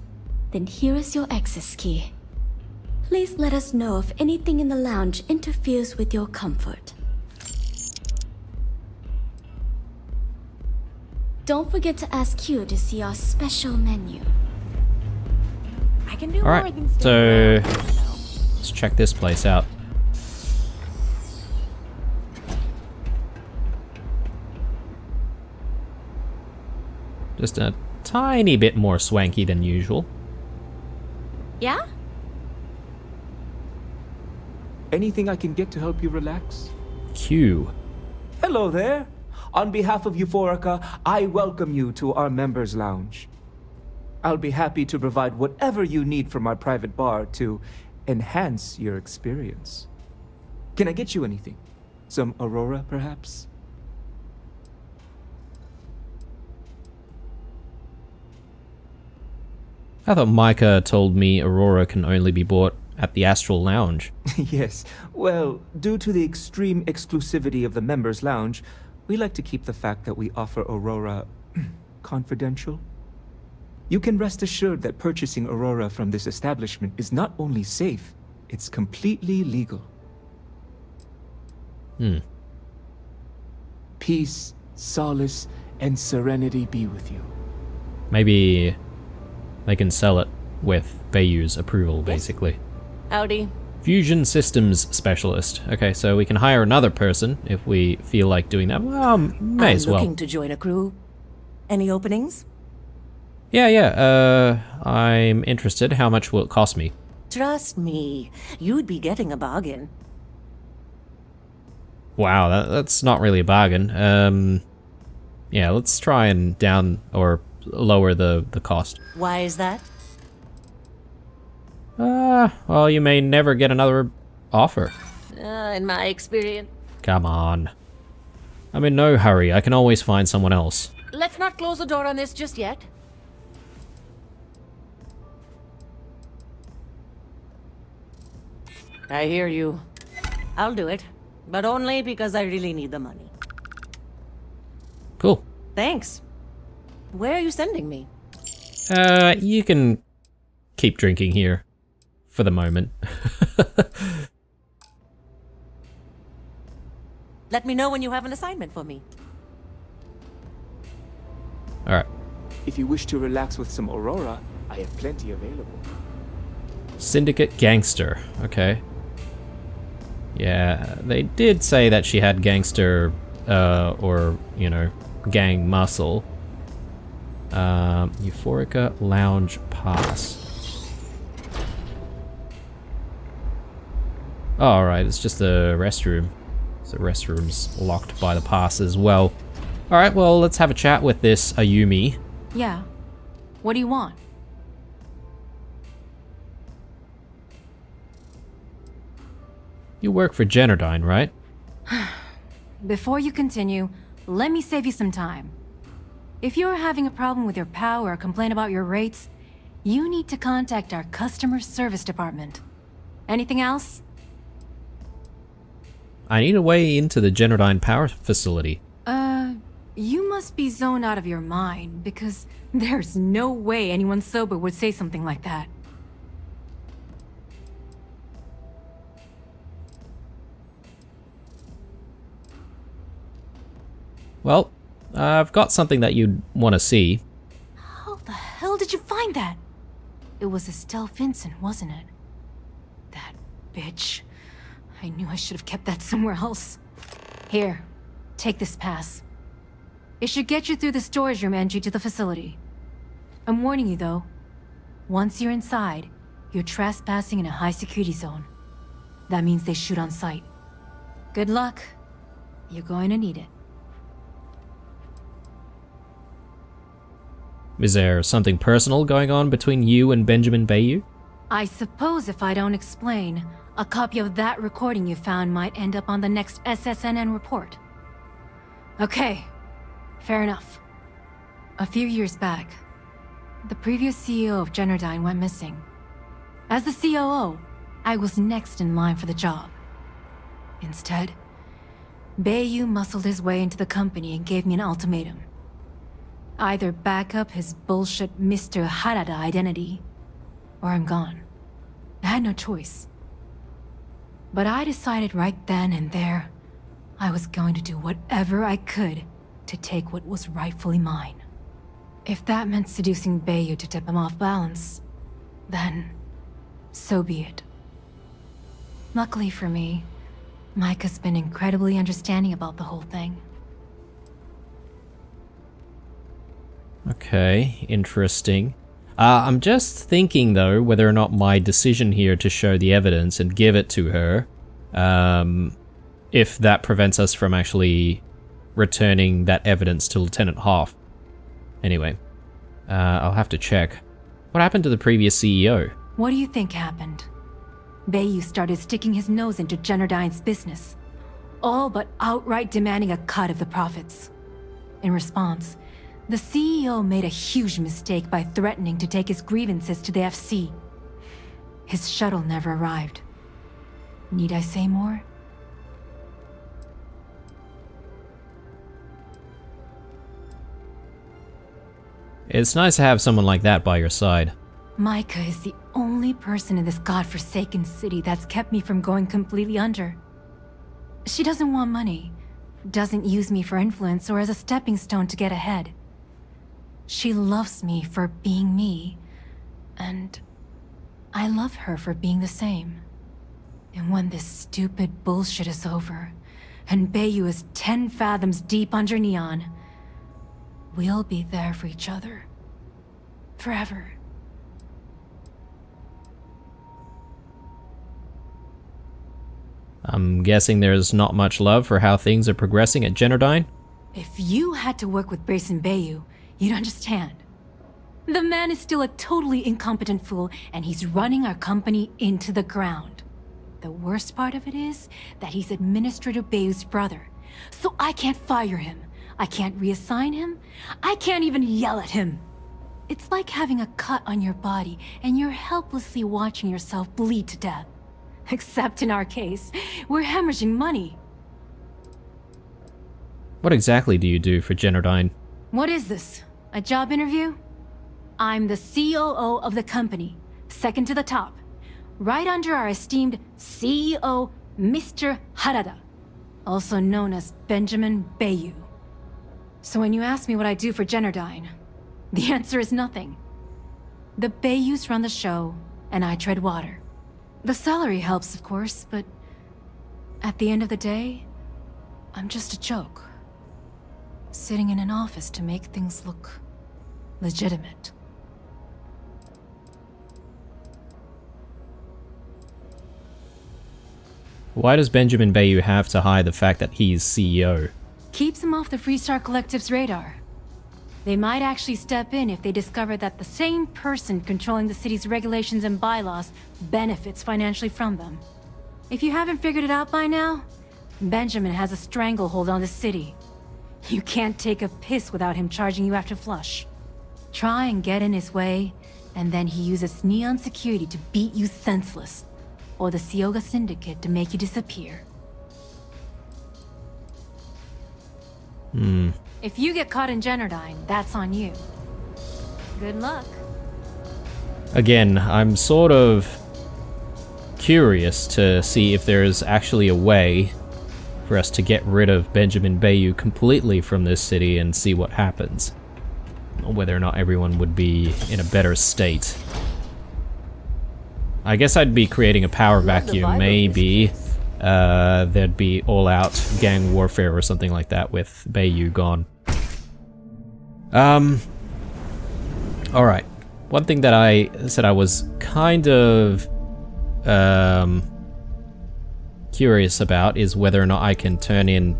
S7: Then here is your access key. Please let us know if anything in the lounge interferes with your comfort. Don't forget to ask Q to see our special menu.
S2: I can do
S1: more
S2: than
S1: so let's check this place out. Just a tiny bit more swanky than usual.
S2: Yeah?
S13: Anything I can get to help you relax?
S1: Q.
S13: Hello there. On behalf of Euphorica, I welcome you to our members' lounge. I'll be happy to provide whatever you need from our private bar to enhance your experience. Can I get you anything? Some Aurora, perhaps?
S1: I thought Micah told me Aurora can only be bought at the Astral Lounge.
S13: Yes. Well, due to the extreme exclusivity of the members' lounge, we like to keep the fact that we offer Aurora confidential. You can rest assured that purchasing Aurora from this establishment is not only safe, it's completely legal. Peace, solace, and serenity be with you.
S1: Maybe they can sell it with Bayou's approval, basically.
S2: Howdy.
S1: Fusion Systems Specialist. Okay, so we can hire another person if we feel like doing that. Well, may as well.
S14: I'm looking to join a crew. Any openings?
S1: Yeah, I'm interested. How much will it cost me?
S14: Trust me, you'd be getting a bargain.
S1: Wow, that's not really a bargain. Yeah, let's try and lower the cost.
S14: Why is that?
S1: Well, you may never get another offer.
S14: In my experience.
S1: Come on. I'm in no hurry. I can always find someone else.
S14: Let's not close the door on this just yet. I hear you. I'll do it, but only because I really need the money.
S1: Cool.
S14: Thanks. Where are you sending me?
S1: You can keep drinking here. For the moment.
S14: Let me know when you have an assignment for me.
S1: Alright.
S13: If you wish to relax with some Aurora, I have plenty available.
S1: Syndicate gangster. Okay. Yeah, they did say that she had gangster, or, you know, gang muscle. Euphorica Lounge Pass. Oh, alright, it's just a restroom. So restroom's locked by the pass as well. Alright, well, let's have a chat with this Ayumi.
S15: Yeah. What do you want?
S1: You work for Generdyne, right?
S15: Before you continue, let me save you some time. If you're having a problem with your POW or complain about your rates, you need to contact our customer service department. Anything else?
S1: I need a way into the Generdyne power facility.
S15: You must be zoned out of your mind, because there's no way anyone sober would say something like that.
S1: Well, I've got something that you'd want to see.
S15: How the hell did you find that? It was Estelle Vincent, wasn't it? That bitch. I knew I should have kept that somewhere else. Here, take this pass. It should get you through the storage room entry to the facility. I'm warning you though, once you're inside, you're trespassing in a high security zone. That means they shoot on sight. Good luck. You're going to need it.
S1: Is there something personal going on between you and Benjamin Bayou?
S15: I suppose if I don't explain, a copy of that recording you found might end up on the next SSNN report. Okay, fair enough. A few years back, the previous CEO of Generdyne went missing. As the COO, I was next in line for the job. Instead, Bayou muscled his way into the company and gave me an ultimatum. Either back up his bullshit Mr. Harada identity, or I'm gone. I had no choice. But I decided right then and there, I was going to do whatever I could to take what was rightfully mine. If that meant seducing Bayou to tip him off balance, then so be it. Luckily for me, Mike has been incredibly understanding about the whole thing.
S1: Okay, interesting. I'm just thinking, though, whether or not my decision here to show the evidence and give it to her, if that prevents us from actually returning that evidence to Lieutenant Hoff. Anyway, I'll have to check. What happened to the previous CEO?
S15: What do you think happened? Bayou started sticking his nose into Generdyne's business, all but outright demanding a cut of the profits. In response, the CEO made a huge mistake by threatening to take his grievances to the FC. His shuttle never arrived. Need I say more?
S1: It's nice to have someone like that by your side.
S15: Micah is the only person in this godforsaken city that's kept me from going completely under. She doesn't want money, doesn't use me for influence or as a stepping stone to get ahead. She loves me for being me, and I love her for being the same. And when this stupid bullshit is over, and Bayou is 10 fathoms deep under Neon, we'll be there for each other. Forever.
S1: I'm guessing there's not much love for how things are progressing at Generdyne?
S15: If you had to work with Grayson Bayou, you'd understand. The man is still a totally incompetent fool, and he's running our company into the ground. The worst part of it is that he's Administrator Bayou's brother, so I can't fire him. I can't reassign him. I can't even yell at him. It's like having a cut on your body, and you're helplessly watching yourself bleed to death. Except in our case, we're hemorrhaging money.
S1: What exactly do you do for Generdyne?
S15: What is this? A job interview? I'm the COO of the company, second to the top, right under our esteemed CEO, Mr. Harada, also known as Benjamin Bayou. So when you ask me what I do for Generdyne, the answer is nothing. The Bayous run the show, and I tread water. The salary helps, of course, but at the end of the day, I'm just a joke. Sitting in an office to make things look legitimate.
S1: Why does Benjamin Bayou have to hide the fact that he's CEO?
S15: Keeps him off the Freestar Collective's radar. They might actually step in if they discover that the same person controlling the city's regulations and bylaws benefits financially from them. If you haven't figured it out by now, Benjamin has a stranglehold on the city. You can't take a piss without him charging you after flush. Try and get in his way, and then he uses Neon security to beat you senseless, or the Sioga Syndicate to make you disappear. If you get caught in Generdyne, that's on you. Good luck.
S1: Again, I'm sort of curious to see if there is actually a way for us to get rid of Benjamin Bayou completely from this city and see what happens. Or whether or not everyone would be in a better state. I guess I'd be creating a power vacuum, maybe. There'd be all-out gang warfare or something like that with Bayou gone. Alright. One thing that I said I was kind of curious about is whether or not I can turn in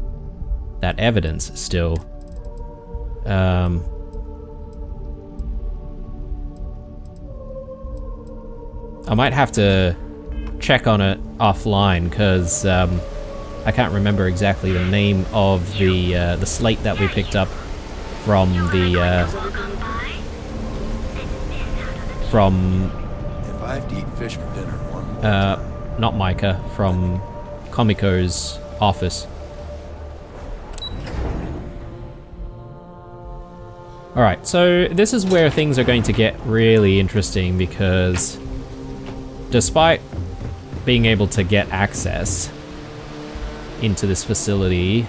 S1: that evidence still. I might have to check on it offline, because I can't remember exactly the name of the slate that we picked up from the
S8: If I have to eat fish for dinner,
S1: not Micah, from Komiko's office. Alright, so this is where things are going to get really interesting, because despite being able to get access into this facility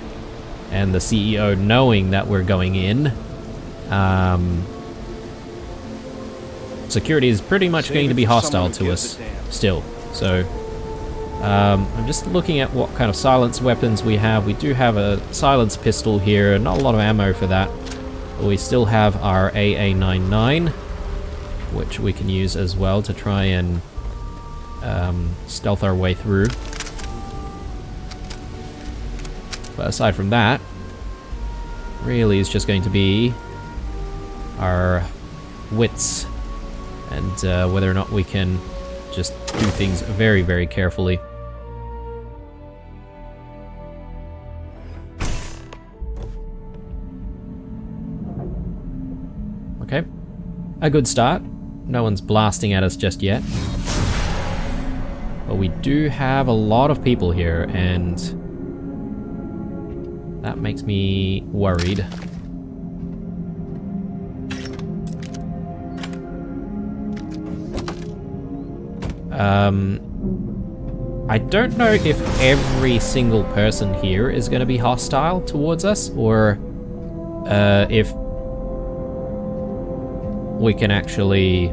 S1: and the CEO knowing that we're going in, security is pretty much going to be hostile to us still. So I'm just looking at what kind of silence weapons we have. We do have a silence pistol here, not a lot of ammo for that, but we still have our AA-99, which we can use as well to try and stealth our way through. But aside from that, really it's just going to be our wits and whether or not we can just do things very, very carefully. Okay, a good start. No one's blasting at us just yet. But we do have a lot of people here, and that makes me worried. I don't know if every single person here is going to be hostile towards us, or if we can actually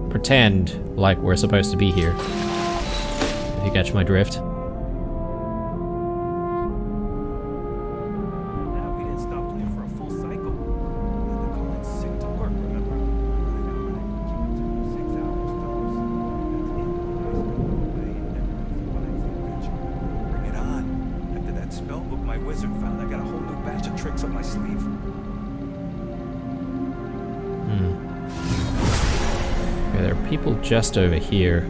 S1: pretend like we're supposed to be here. If you catch my drift. Just over here.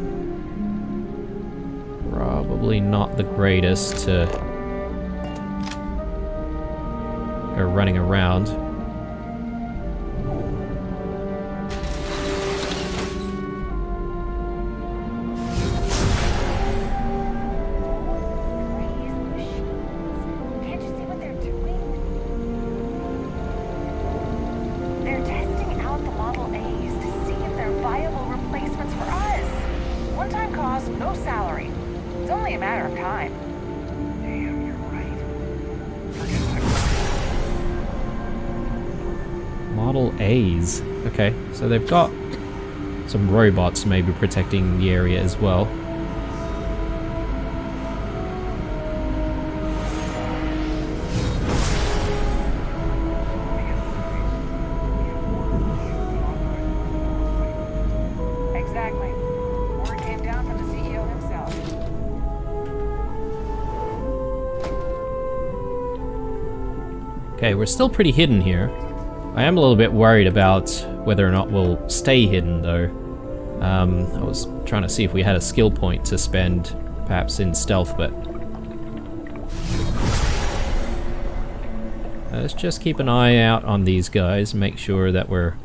S1: Probably not the greatest to go running around. Model A's. Okay, so they've got some robots maybe protecting the area as well.
S16: Exactly. Word came down from the CEO himself.
S1: Okay, we're still pretty hidden here. I am a little bit worried about whether or not we'll stay hidden, though. I was trying to see if we had a skill point to spend, perhaps in stealth, but... let's just keep an eye out on these guys, make sure that we're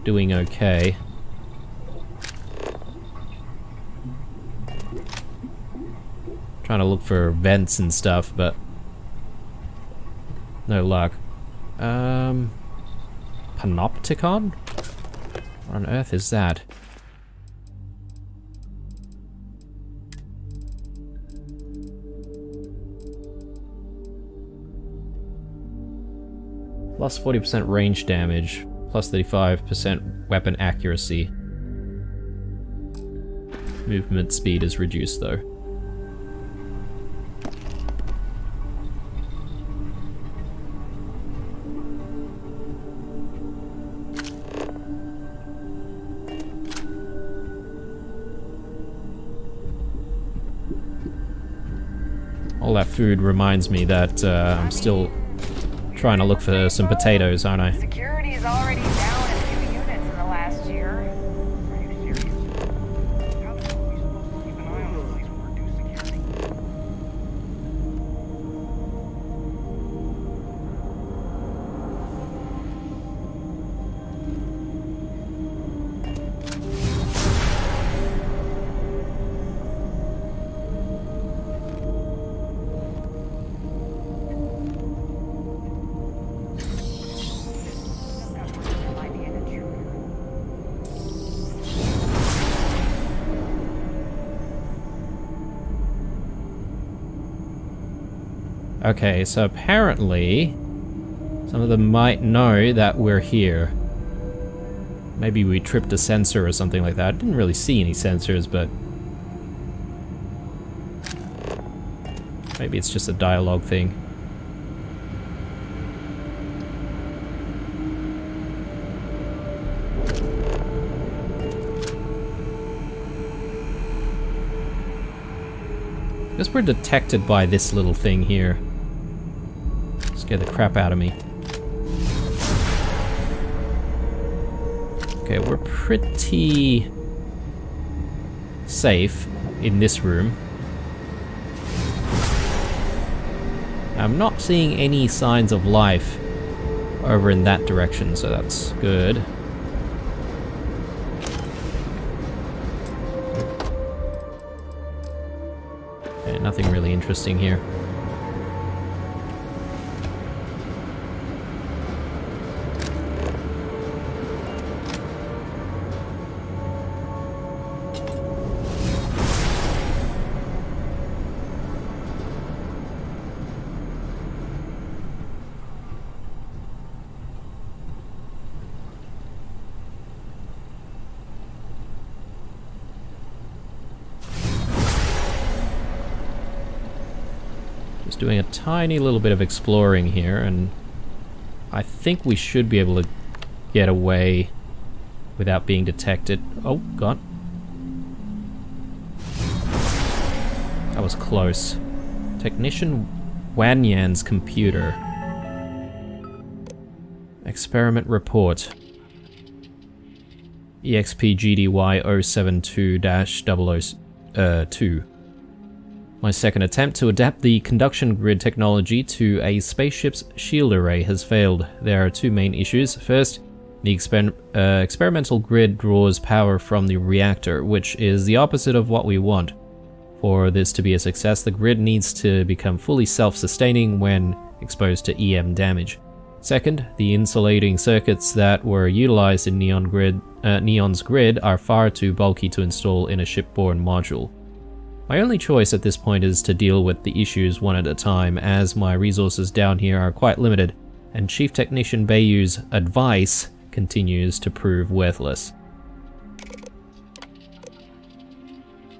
S1: doing okay. Trying to look for vents and stuff, but... no luck. Panopticon? What on earth is that? Plus 40% range damage, plus 35% weapon accuracy. Movement speed is reduced though. All that food reminds me that I'm still trying to look for some potatoes, aren't I?
S16: Security is already down a few units in the last year. Are you serious? How the hell are we supposed to keep an eye on the place with reduced security?
S1: Okay, so apparently some of them might know that we're here. Maybe we tripped a sensor or something like that. I didn't really see any sensors, but maybe it's just a dialogue thing. I guess we're detected by this little thing here. Scare the crap out of me. Okay, we're pretty safe in this room. I'm not seeing any signs of life over in that direction, so that's good. Okay, nothing really interesting here. Just doing a tiny little bit of exploring here, and I think we should be able to get away without being detected. Oh, God. That was close. Technician Wanyan's computer. Experiment report. EXP-GDY 072-002. My second attempt to adapt the conduction grid technology to a spaceship's shield array has failed. There are two main issues. First, the experimental grid draws power from the reactor, which is the opposite of what we want. For this to be a success, the grid needs to become fully self-sustaining when exposed to EM damage. Second, the insulating circuits that were utilized in Neon's grid are far too bulky to install in a shipborne module. My only choice at this point is to deal with the issues one at a time, as my resources down here are quite limited, and Chief Technician Bayou's advice continues to prove worthless.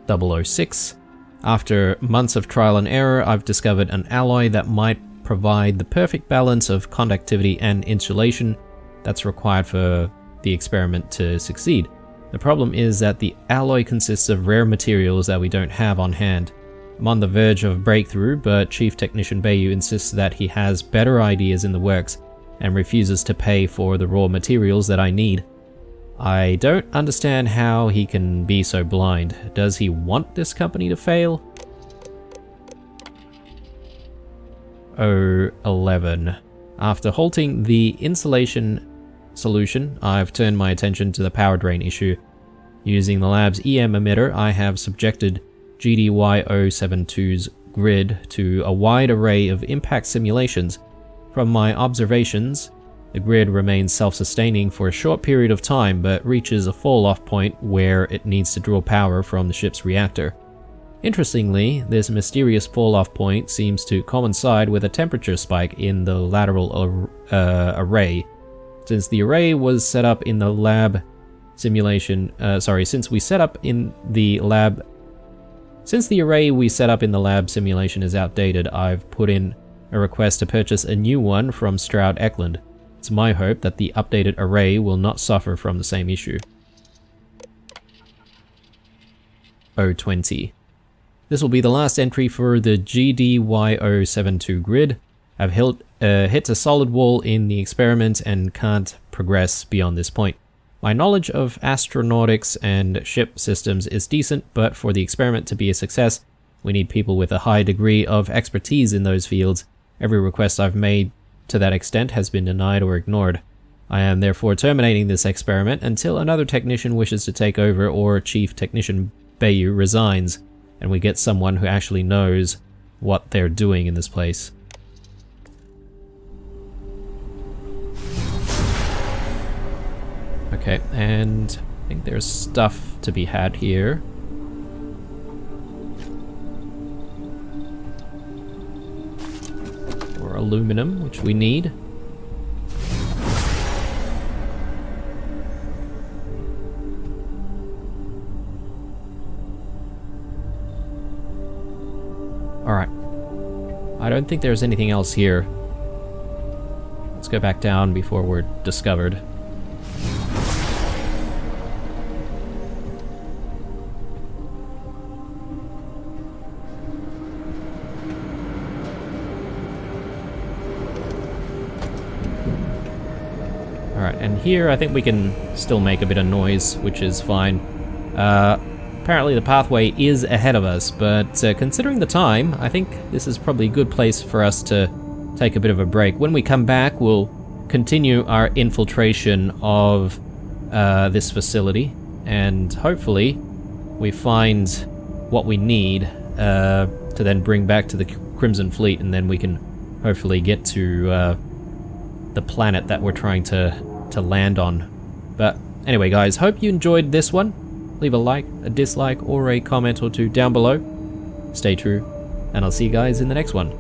S1: 006. After months of trial and error, I've discovered an alloy that might provide the perfect balance of conductivity and insulation that's required for the experiment to succeed. The problem is that the alloy consists of rare materials that we don't have on hand. I'm on the verge of breakthrough, but Chief Technician Bayu insists that he has better ideas in the works and refuses to pay for the raw materials that I need. I don't understand how he can be so blind. Does he want this company to fail? 011. After halting the insulation solution, I've turned my attention to the power drain issue. Using the lab's EM emitter, I have subjected GDY-072's grid to a wide array of impact simulations. From my observations, the grid remains self-sustaining for a short period of time, but reaches a fall-off point where it needs to draw power from the ship's reactor. Interestingly, this mysterious fall-off point seems to coincide with a temperature spike in the lateral array. Since the array was set up in the lab simulation, since the array we set up in the lab simulation is outdated, I've put in a request to purchase a new one from Stroud Eklund. It's my hope that the updated array will not suffer from the same issue. 020. This will be the last entry for the GDY-072 grid. I've hit a solid wall in the experiment and can't progress beyond this point. My knowledge of astronautics and ship systems is decent, but for the experiment to be a success, we need people with a high degree of expertise in those fields. Every request I've made to that extent has been denied or ignored. I am therefore terminating this experiment until another technician wishes to take over or Chief Technician Bayu resigns, and we get someone who actually knows what they're doing in this place. Okay, and I think there's stuff to be had here. Or aluminum, which we need. Alright. I don't think there's anything else here. Let's go back down before we're discovered. Alright, and here I think we can still make a bit of noise, which is fine. Apparently the pathway is ahead of us, but considering the time, I think this is probably a good place for us to take a bit of a break. When we come back, we'll continue our infiltration of this facility, and hopefully we find what we need to then bring back to the Crimson Fleet, and then we can hopefully get to the planet that we're trying to land on. But anyway guys, hope you enjoyed this one. Leave a like, a dislike, or a comment or two down below. Stay true, and I'll see you guys in the next one.